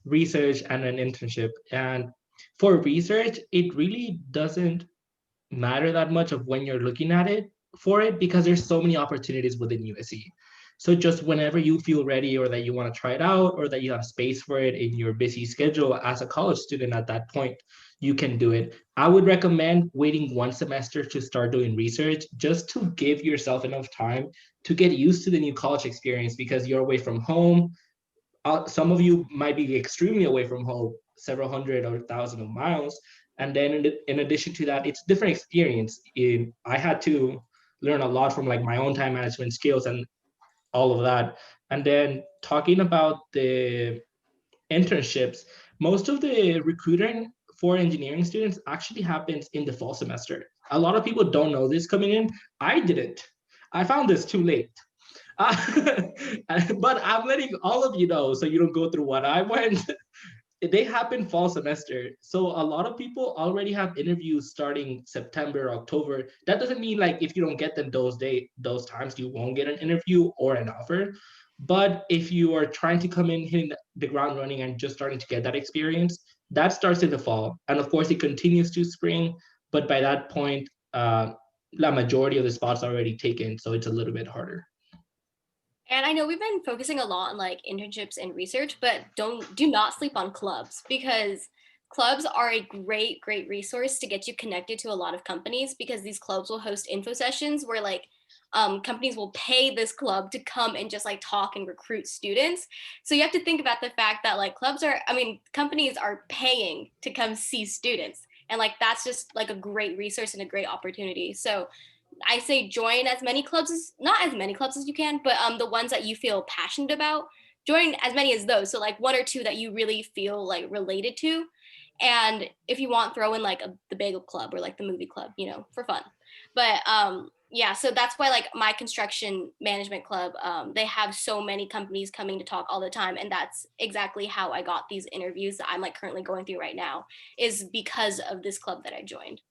research and an internship. And for research, it really doesn't matter that much of when you're looking at it for it, because there's so many opportunities within USC. So just whenever you feel ready, or that you want to try it out, or that you have space for it in your busy schedule as a college student at that point, you can do it. I would recommend waiting one semester to start doing research, just to give yourself enough time to get used to the new college experience, because you're away from home. Some of you might be extremely away from home, several hundred or thousand of miles. And then in addition to that, it's different experience. I had to learn a lot from like my own time management skills and all of that. And then talking about the internships, most of the recruiting for engineering students actually happens in the fall semester. A lot of people don't know this coming in. I didn't. I found this too late. But I'm letting all of you know so you don't go through what I went. They happen fall semester. So a lot of people already have interviews starting September, October. That doesn't mean like if you don't get them those times, you won't get an interview or an offer. But if you are trying to come in hitting the ground running and just starting to get that experience, that starts in the fall. And of course, it continues to spring. But by that point, the majority of the spots are already taken. So it's a little bit harder. And I know we've been focusing a lot on like internships and research, but do not sleep on clubs, because clubs are a great resource to get you connected to a lot of companies, because these clubs will host info sessions where like companies will pay this club to come and just like talk and recruit students. So you have to think about the fact that like companies are paying to come see students. And like that's just like a great resource and a great opportunity. So I say join as many clubs as, not as many clubs as you can, but the ones that you feel passionate about, join as many as those. So like one or two that you really feel like related to. And if you want, throw in like the bagel club or like the movie club, for fun. But yeah, so that's why like my construction management club, they have so many companies coming to talk all the time. And that's exactly how I got these interviews that I'm like currently going through right now, is because of this club that I joined.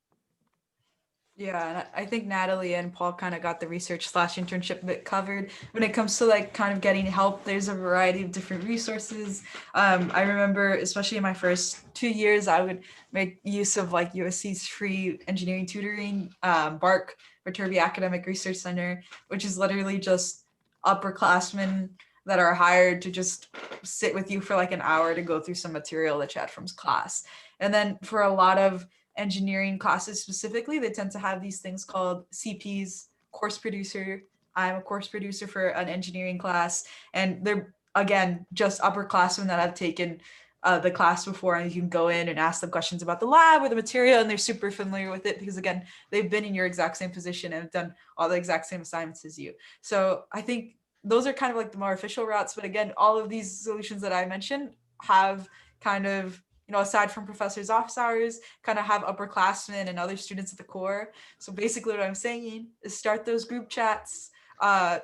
Yeah, and I think Natalie and Paul kind of got the research/internship bit covered. When it comes to like kind of getting help, there's a variety of different resources. I remember, especially in my first 2 years, I would make use of like USC's free engineering tutoring, BARC, Viterbi Academic Research Center, which is literally just upperclassmen that are hired to just sit with you for like an hour to go through some material that you had from class. And then for a lot of engineering classes specifically, they tend to have these things called CPs, course producer. I'm a course producer for an engineering class, and they're again just upperclassmen that have taken the class before, and you can go in and ask them questions about the lab or the material, and they're super familiar with it because again, they've been in your exact same position and have done all the exact same assignments as you. So I think those are kind of like the more official routes, but again, all of these solutions that I mentioned have kind of, aside from professors' office hours, kind of have upperclassmen and other students at the core. So basically what I'm saying is start those group chats,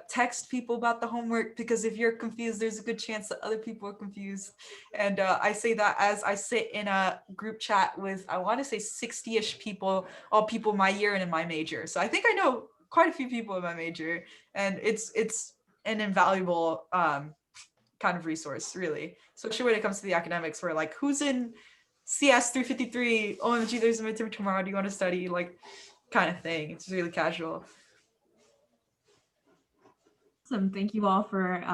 text people about the homework, because if you're confused, there's a good chance that other people are confused. And I say that as I sit in a group chat with, I want to say 60-ish people, all people my year and in my major. So I think I know quite a few people in my major, and it's an invaluable kind of resource, really, especially when it comes to the academics, where like, who's in CS 353, OMG, there's a midterm tomorrow, do you want to study, like, kind of thing. It's really casual. Awesome. Thank you all for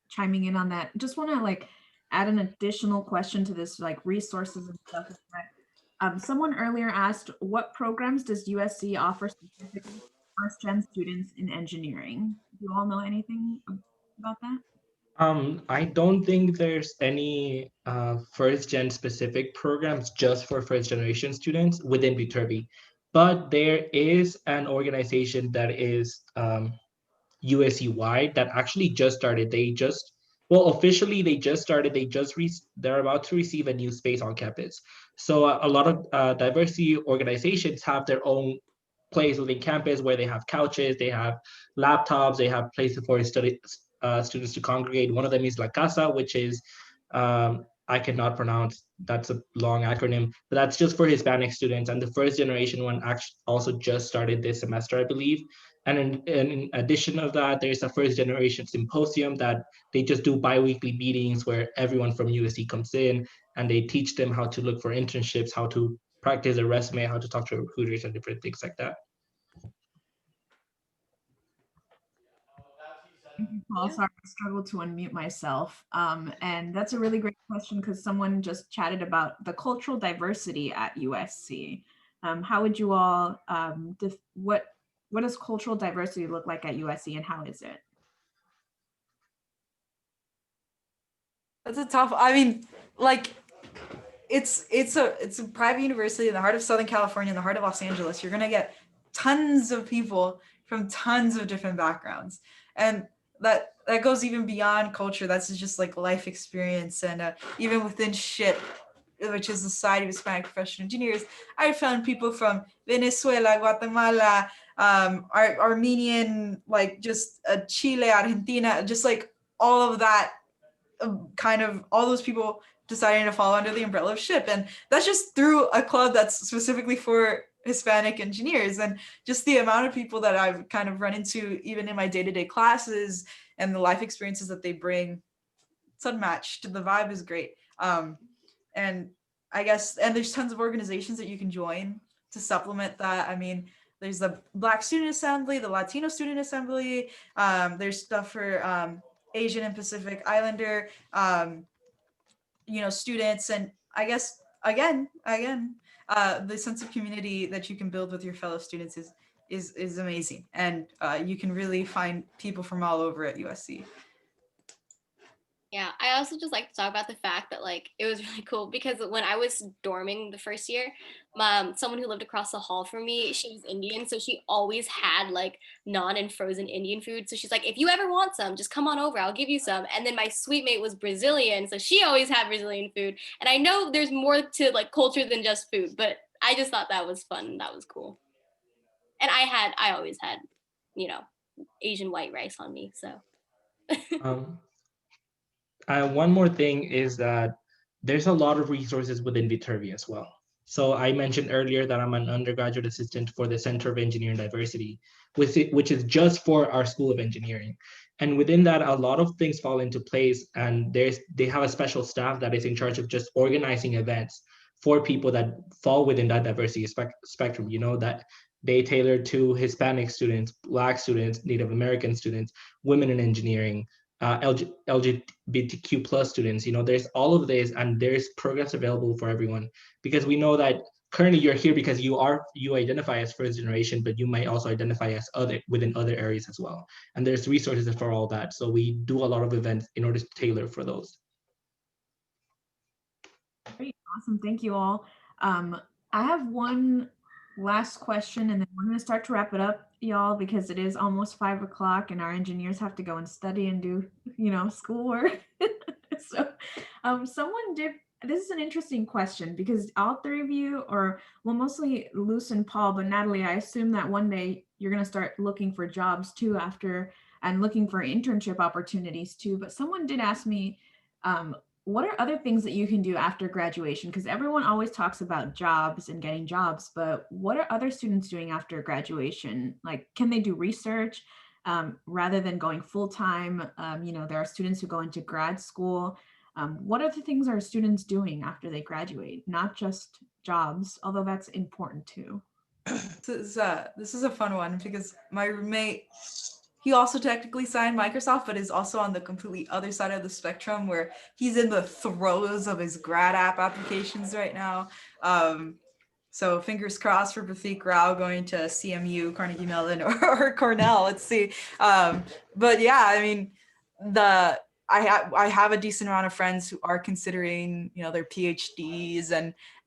chiming in on that. Just want to like add an additional question to this, like resources and stuff. Someone earlier asked, what programs does USC offer specifically for first-gen students in engineering? Do you all know anything about that? I don't think there's any first gen specific programs just for first generation students within Viterbi, but there is an organization that is USC wide that actually just started. Officially they just started. They're about to receive a new space on campus. So a lot of diversity organizations have their own place within campus where they have couches, they have laptops, they have places for students to congregate. One of them is La Casa, which is I cannot pronounce. That's a long acronym, but that's just for Hispanic students. And the first generation one actually also just started this semester, I believe. And in addition of that, there's a first generation symposium that they just do bi-weekly meetings where everyone from USC comes in and they teach them how to look for internships, how to practice a resume, how to talk to recruiters and different things like that. Thank you, Paul. Sorry, I struggled to unmute myself. And that's a really great question because someone just chatted about the cultural diversity at USC. How would you all, what does cultural diversity look like at USC and how is it? That's a tough, I mean, like, it's a private university in the heart of Southern California, in the heart of Los Angeles. You're gonna get tons of people from tons of different backgrounds, and that that goes even beyond culture. That's just like life experience. And even within SHIP, which is the Society of Hispanic Professional Engineers, I found people from Venezuela, Guatemala, Armenian, like just Chile, Argentina, just like all of that, kind of all those people deciding to fall under the umbrella of SHIP. And that's just through a club that's specifically for Hispanic engineers. And just the amount of people that I've kind of run into even in my day-to-day classes and the life experiences that they bring, it's unmatched. The vibe is great. And I guess, and there's tons of organizations that you can join to supplement that. I mean, there's the Black Student Assembly, the Latino Student Assembly. There's stuff for Asian and Pacific Islander, students. And I guess, again, the sense of community that you can build with your fellow students is amazing. And you can really find people from all over at USC. Yeah, I also just like to talk about the fact that like it was really cool because when I was dorming the first year, someone who lived across the hall from me, she was Indian, so she always had like non and frozen Indian food. So she's like, if you ever want some, just come on over, I'll give you some. And then my suite mate was Brazilian, so she always had Brazilian food. And I know there's more to like culture than just food, but I just thought that was fun and that was cool. And I always had, Asian white rice on me, so. Um, one more thing is that there's a lot of resources within Viterbi as well. So I mentioned earlier that I'm an undergraduate assistant for the Center of Engineering Diversity, which is just for our School of Engineering. And within that, a lot of things fall into place, and they have a special staff that is in charge of just organizing events for people that fall within that diversity spectrum, that they tailor to Hispanic students, Black students, Native American students, women in engineering, LGBTQ plus students. There's all of this, and there's programs available for everyone, because we know that currently you're here because you identify as first generation, but you might also identify as within other areas as well. And there's resources for all that. So we do a lot of events in order to tailor for those. Great, awesome, thank you all. I have one last question, and then we're going to start to wrap it up, y'all, because it is almost 5 o'clock and our engineers have to go and study and do, schoolwork. So this is an interesting question, because all three of you, or well, mostly Luce and Paul, but Natalie, I assume that one day you're going to start looking for jobs too and looking for internship opportunities too. But someone did ask me, what are other things that you can do after graduation? Because everyone always talks about jobs and getting jobs, but what are other students doing after graduation? Like, can they do research rather than going full-time? There are students who go into grad school. What other things are students doing after they graduate? Not just jobs, although that's important too. This is a fun one because my roommate, he also technically signed Microsoft, but is also on the completely other side of the spectrum where he's in the throes of his grad app applications right now. So fingers crossed for Pratik Rao going to CMU, Carnegie Mellon, or Cornell. Let's see. But yeah, I mean, I have a decent amount of friends who are considering, their PhDs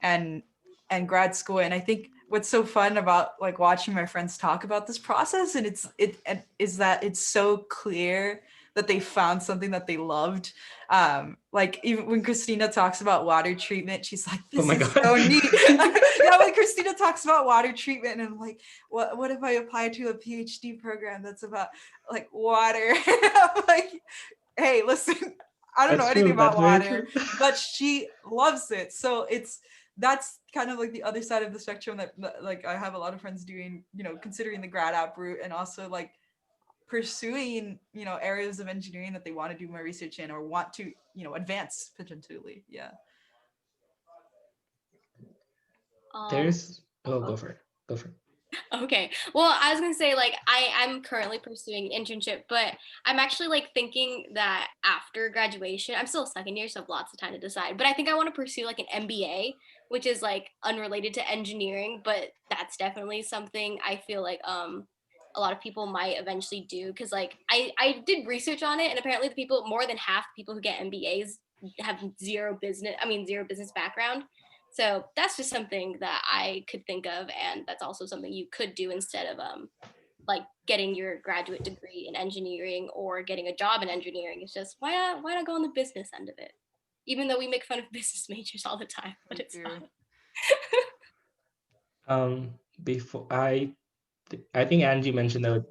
and grad school, and I think what's so fun about like watching my friends talk about this process and is that it's so clear that they found something that they loved. Like even when Christina talks about water treatment, she's like, this is so neat. Yeah, when Christina talks about water treatment and I'm like, what if I apply to a PhD program that's about like water? I'm like, hey, listen, I don't know anything about water, but she loves it. So that's kind of like the other side of the spectrum that like I have a lot of friends doing, considering the grad app route and also like pursuing, areas of engineering that they want to do more research in or want to, advance potentially. Yeah. Go for it. Okay. Well, I was gonna say like I'm currently pursuing internship, but I'm actually like thinking that after graduation, I'm still a second year, so I have lots of time to decide. But I think I want to pursue like an MBA, which is like unrelated to engineering, but that's definitely something I feel like a lot of people might eventually do because like I did research on it, and apparently more than half the people who get MBAs have zero business background. So that's just something that I could think of, and that's also something you could do instead of like getting your graduate degree in engineering or getting a job in engineering. It's just why not go on the business end of it? Even though we make fun of business majors all the time, but it's fun. Before I think Angie mentioned that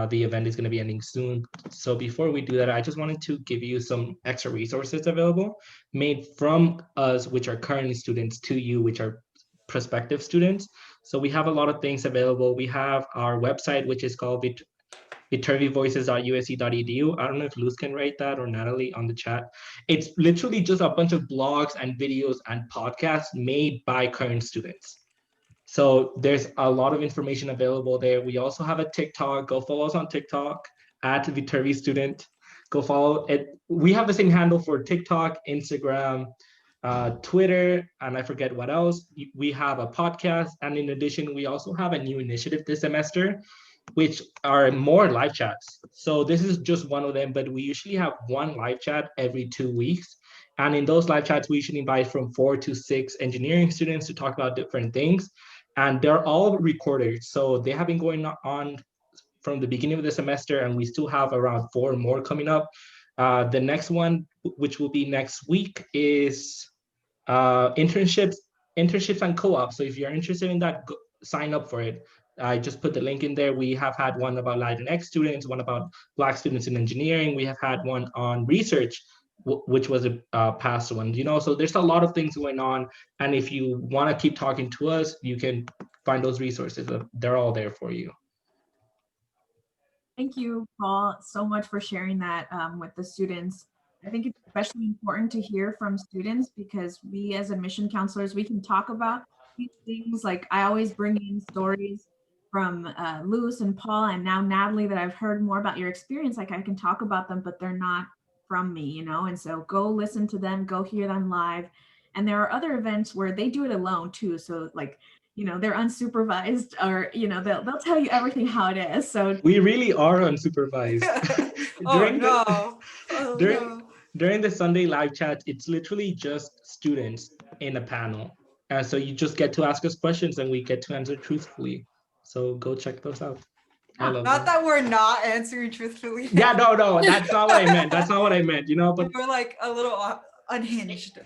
the event is going to be ending soon. So before we do that, I just wanted to give you some extra resources available made from us, which are current students, to you, which are prospective students. So we have a lot of things available. We have our website, which is called viterbivoices.usc.edu. I don't know if Luz can write that or Natalie on the chat. It's literally just a bunch of blogs and videos and podcasts made by current students. So there's a lot of information available there. We also have a TikTok. Go follow us on TikTok at Viterbi Student. Go follow it. We have the same handle for TikTok, Instagram, Twitter, and I forget what else. We have a podcast. And in addition, we also have a new initiative this semester, which are more live chats. So this is just one of them, but we usually have one live chat every 2 weeks. And in those live chats, we usually invite from 4 to 6 engineering students to talk about different things. And they're all recorded. So they have been going on from the beginning of the semester, and we still have around 4 more coming up. The next one, which will be next week, is internships and co-ops. So if you're interested in that, sign up for it. I just put the link in there. We have had one about Latinx students, one about Black students in engineering. We have had one on research, which was a past one, so there's a lot of things going on. And if you want to keep talking to us, you can find those resources. They're all there for you. Thank you, Paul, so much for sharing that with the students. I think it's especially important to hear from students because we as admission counselors, we can talk about these things. Like I always bring in stories from Luz and Paul and now Natalie that I've heard more about your experience. Like I can talk about them, but they're not from me, And so go listen to them, go hear them live. And there are other events where they do it alone too. So like, they're unsupervised or, they'll tell you everything how it is. So we really are unsupervised. During the Sunday live chat, it's literally just students in a panel. And so you just get to ask us questions and we get to answer truthfully. So go check those out. I love Not that we're not answering truthfully. Yeah, no, that's not what I meant. That's not what I meant, but we're like a little unhinged.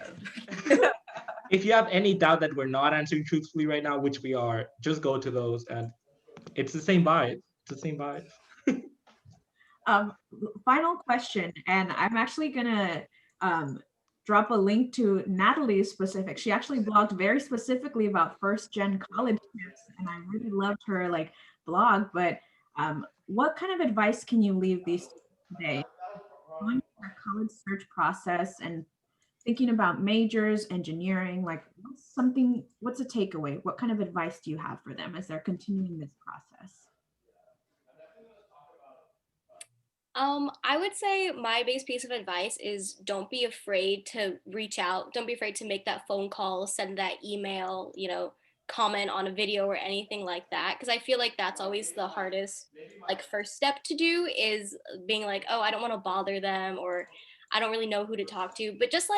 If you have any doubt that we're not answering truthfully right now, which we are, just go to those and it's the same vibe. Final question, and I'm actually gonna drop a link to Natalie's specific. She actually blogged very specifically about first-gen college tips, and I really loved her blog. But what kind of advice can you leave these today? Going through their college search process and thinking about majors, engineering, what's a takeaway? What kind of advice do you have for them as they're continuing this process? I would say my biggest piece of advice is don't be afraid to reach out. Don't be afraid to make that phone call, send that email, comment on a video or anything like that. Because I feel like that's always the hardest, first step to do is being like, oh, I don't want to bother them or I don't really know who to talk to. But just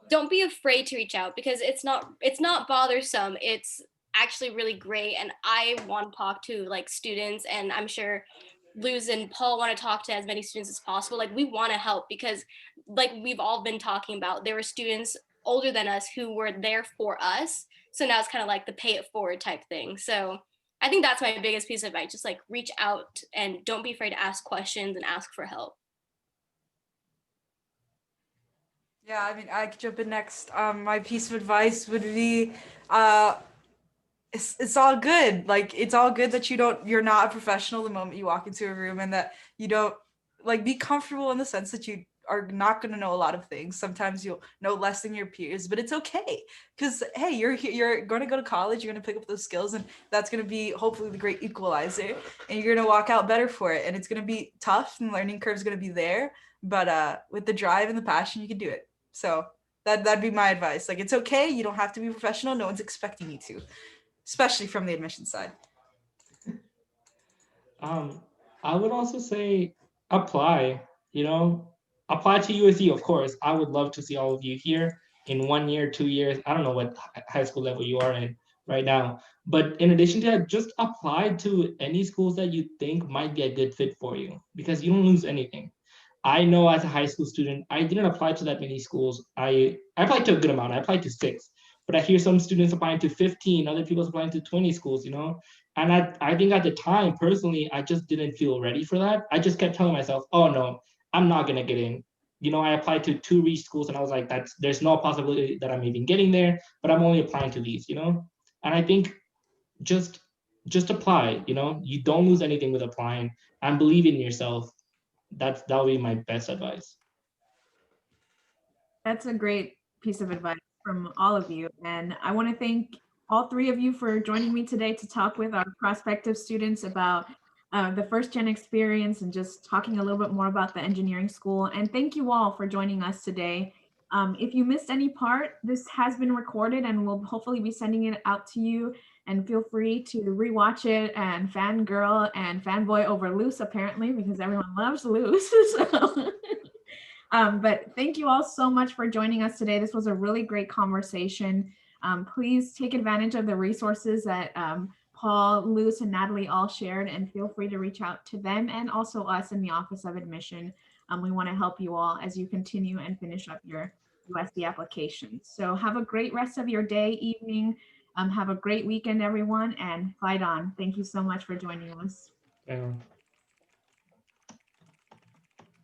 don't be afraid to reach out because it's not bothersome. It's actually really great. And I want to talk to students, and I'm sure Luz and Paul want to talk to as many students as possible. We want to help because we've all been talking about, there were students older than us who were there for us. So now it's kind of the pay it forward type thing. So I think that's my biggest piece of advice. Just reach out and don't be afraid to ask questions and ask for help. Yeah, I mean, I could jump in next. My piece of advice would be, it's all good. It's all good that you're not a professional the moment you walk into a room, and that you don't be comfortable in the sense that you are not going to know a lot of things. Sometimes you'll know less than your peers, but it's okay because hey, you're going to go to college, you're going to pick up those skills, and that's going to be hopefully the great equalizer, and you're going to walk out better for it. And it's going to be tough, and the learning curve is going to be there, but with the drive and the passion, you can do it. So that'd be my advice. It's okay. You don't have to be professional. No one's expecting you to, especially from the admission side. I would also say apply, apply to USC, of course. I would love to see all of you here in 1 year, 2 years. I don't know what high school level you are in right now. But in addition to that, just apply to any schools that you think might be a good fit for you, because you don't lose anything. I know as a high school student, I didn't apply to that many schools. I applied to a good amount. I applied to 6, but I hear some students applying to 15, other people applying to 20 schools, you know? And I think at the time, personally, I just didn't feel ready for that. I just kept telling myself, oh no, I'm not gonna get in. You know, I applied to 2 reach schools and I was like, there's no possibility that I'm even getting there, but I'm only applying to these, you know? And I think just just apply, you know? You don't lose anything with applying, and believe in yourself. That would be my best advice. That's a great piece of advice from all of you. And I want to thank all 3 of you for joining me today to talk with our prospective students about the first gen experience and just talking a little bit more about the engineering school. And thank you all for joining us today. If you missed any part, this has been recorded and we'll hopefully be sending it out to you. And feel free to rewatch it and fangirl and fanboy over Luce, apparently, because everyone loves Luce. So. But thank you all so much for joining us today. This was a really great conversation. Please take advantage of the resources that Paul, Luce, and Natalie all shared, and feel free to reach out to them and also us in the Office of Admission. We want to help you all as you continue and finish up your USC applications. So have a great rest of your day, evening. Have a great weekend, everyone, and fight on. Thank you so much for joining us. Yeah.